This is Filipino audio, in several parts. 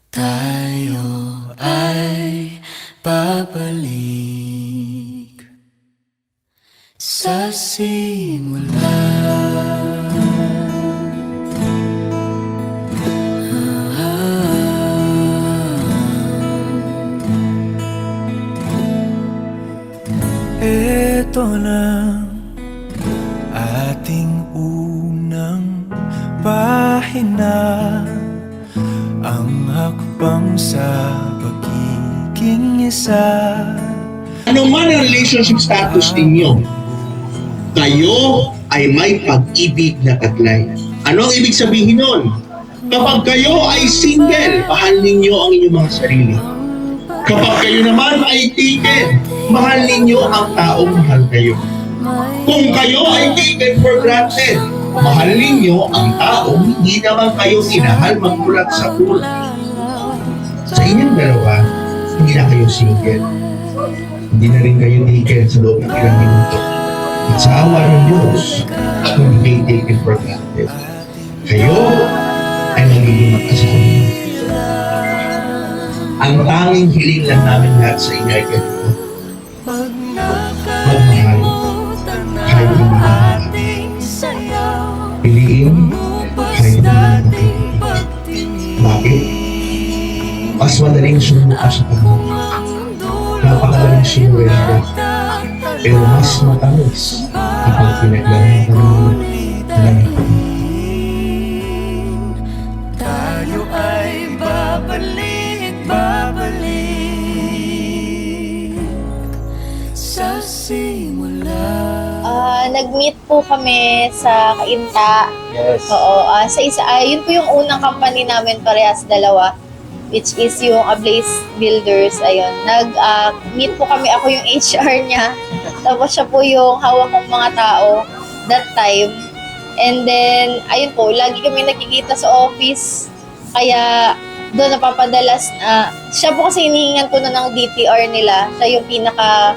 Tayo ay babalik sa simula. Ito na ating unang pahina, ang hakbang sa pagiging isa. Ano man ang relationship status ninyo, kayo ay may pag-ibig na taglay. Ano ang ibig sabihin nun? Kapag kayo ay single, mahal ninyo ang inyong mga sarili. Kapag kayo naman ay taken, mahal ninyo ang taong mahal kayo. Kung kayo ay taken for granted, mahal ninyo ang taong hindi naman kayo inahal magmulat sa puso. Sa inyong dalawa, hindi na kayo single. Hindi na rin kayo taken sa loob ng ilang minuto. At sa awa ng Diyos, hindi kayo taken for granted. Kayo ay magiging magkasama. Ang tanging hiling lang namin lahat sa inyo ay ganito. Magmahal kahit hindi mahal. Piliin kahit hindi mahal. Bakit? Mas madaling sumuka sa kanya. Napakadaling sumurenda. Pero mas matamis kapag pinaglalaban mo ng Tayo ay babalik sa simula. Nag-meet po kami sa Kainta. Yes. Oo, sa isa, yun po yung unang company namin parehas dalawa, which is yung Ablaze Builders. Ayun, nag-meet po kami, ako yung HR niya. Tapos siya po yung hawak ng mga tao that time. And then, ayun po, lagi kami nakikita sa office. Kaya doon napapadalas, siya po kasi hinihingan ko na ng DTR nila. Siya yung pinaka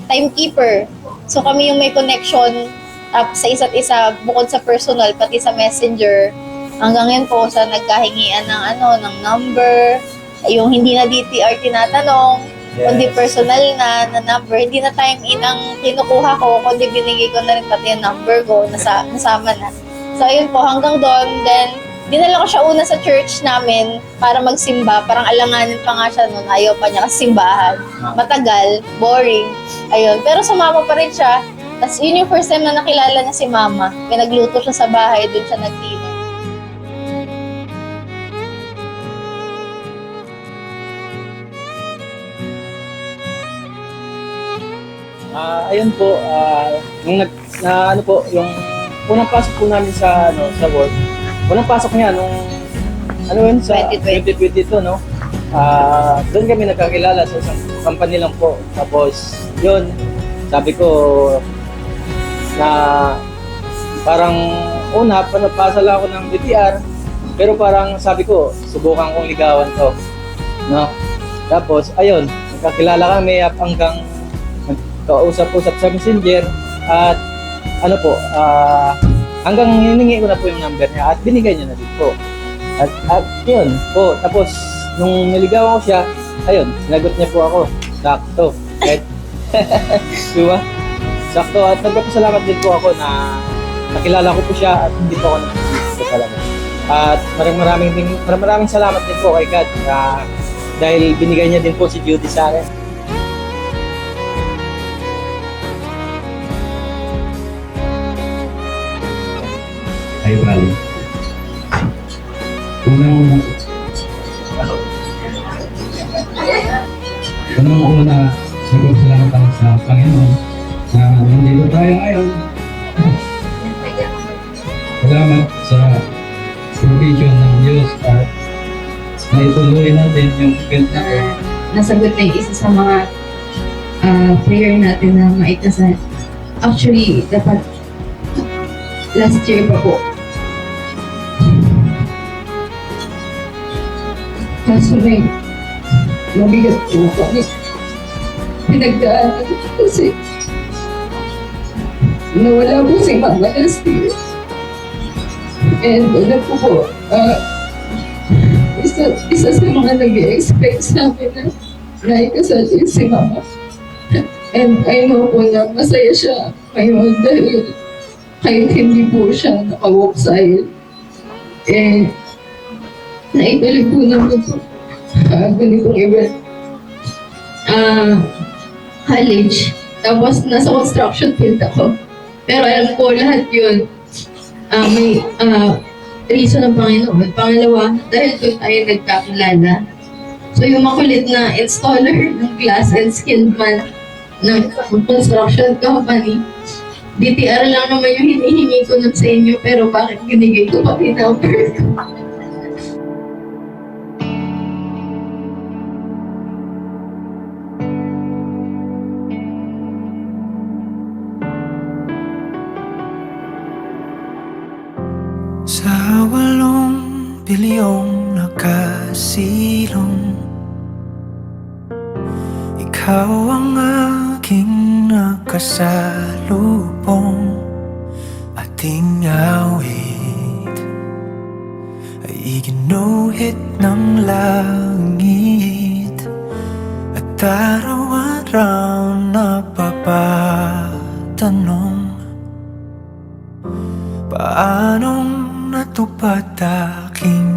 timekeeper. So kami yung may connection sa isa't isa bukod sa personal pati sa messenger. Hanggang ngayon po sa nagkahingian ng number, yung hindi na DTR tinatanong, kundi personal na number, hindi na time in ang kinukuha ko, kundi binigay ko na rin pati yung number ko, nasama na. So ayun po, hanggang doon, then dinala ko siya una sa church namin para magsimba. Parang alanganin pa nga siya noon. Ayaw pa niya kasi simbahan. Matagal, boring. Ayun. Pero sumama pa rin siya. Tapos yun yung first time na nakilala niya si mama. Pinagluto siya sa bahay. Doon siya nagdino. Ayun po, yung yung unang pasok po namin sa work. Unang pasok niya nung sa 2022, no? Doon kami nagkakilala sa isang company lang po. Tapos yun, sabi ko na parang panapasa lang ako ng DTR, pero parang sabi ko, subukan kong ligawan to, no? Tapos ayun, nagkakilala kami hanggang kausap-usap sa Messenger at hanggang hiningi ko na po yung number niya at binigay niya na din po. At yun po, tapos nung niligawan ko siya, ayun, sinagot niya po ako. Sakto. Right? Diba? Sakto. At nagpapasalamat din po ako na nakilala ko po siya at hindi po ako nagpapasalamat talaga. At maraming salamat din po kay God dahil binigay niya din po si Judy sa akin. ay bali. Unang-una, salamat ako sa Panginoon na nandito tayo ngayon. Salamat sa provision ng Diyos at naituloy natin yung event na ito. Nasagot na yung isa sa mga prayer natin na maikasal. Actually, dapat last year pa po. Kaso may mabigat po kami. Pinagdaanan kasi nawala po si Mama last year. And ano po po, isa sa mga nag-expect sa amin na naikasal din si Mama. And I know po na masaya siya ngayon dahil kahit hindi po siya nakawalk sa aisle. And naituloy po naman po ganitong event. College. Tapos nasa construction field ako. Pero alam ko lahat yun may reason ng Panginoon. Pangalawa, dahil doon tayo nagkakilala. So yung makulit na installer ng glass and skilled man ng construction company, DTR lang naman yung hinihingi ko nun sa inyo, pero bakit binigay ko pati number ko? Sa 8 bilyong nakasilong, ikaw ang aking nakasalubong. Ating awit ay iginuhit ng langit, at araw-araw napapatanong, paanong natupad aking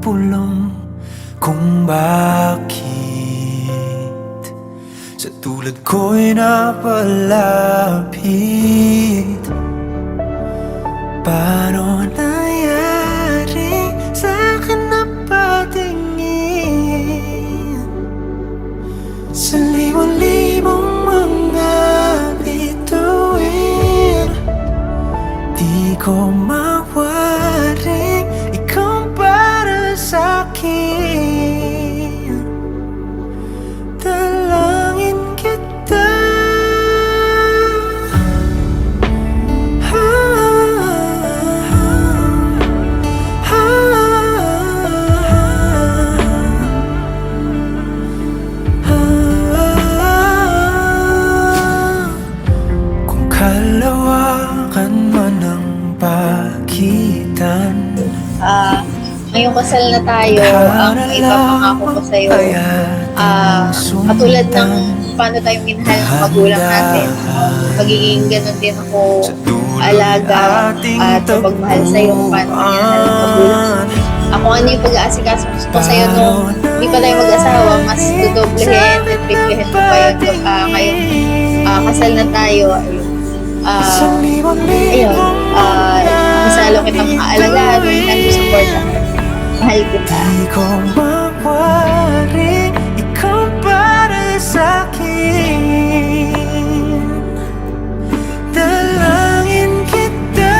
pulong, kung bakit sa tulad ko'y napalapit. Paano nangyari sa'kin na patingin sa libong-libong mga bituin? Di ko mawaring ikaw para sa'kin. Dalangin kita. Kung kalawakan man ang pagitan, Ngayong kasal na tayo, ang ipapangako ko sa'yo, katulad ng paano tayo minahal ng magulang natin, magiging ganun din ako alaga at pagmahal sa'yo kung paano minahal ng magulang. Ako ano yung pag-aasikaso ko sa'yo nung hindi pa tayo mag-asawa, mas dudoblehin at biglehin ko pa yun pagka ngayong kasal na tayo. Ayun, masalo kitang aalagaan, mahal mo supportan. Mahal kita. di ko mawaring ikaw para sa'kin. Dalangin kita.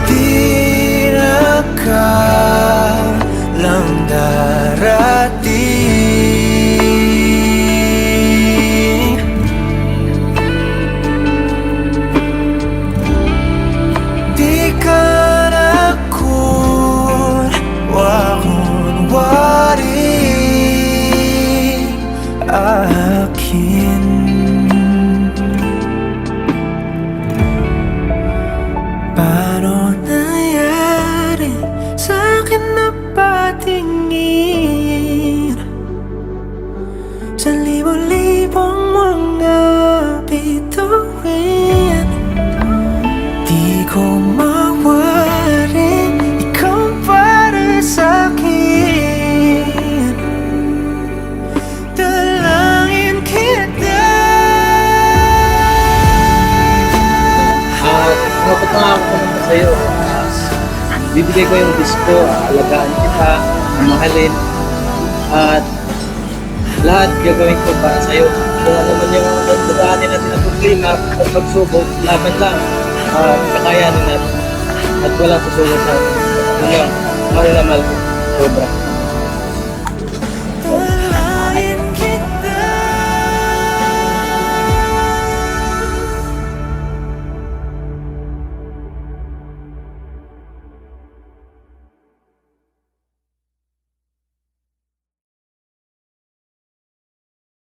Di na ka lang darating. Di ka na kunwaring akin. Paano nangyari sa'kin na patingin sa libo-libong mga bituin? Di ko mawaring ikaw para sa'kin. Dalangin kita. Napapangako ko naman sa'yo. Bibigay ko yung disco, alagaan kita, mahalin, at lahat gagawin ko para sa'yo. Kung ano man yung dadaanin natin na problema at pagsubok, laban lang, kakayanin natin. At walang susuko sa atin. Yun lang, mahal na mahal ko. Sobra.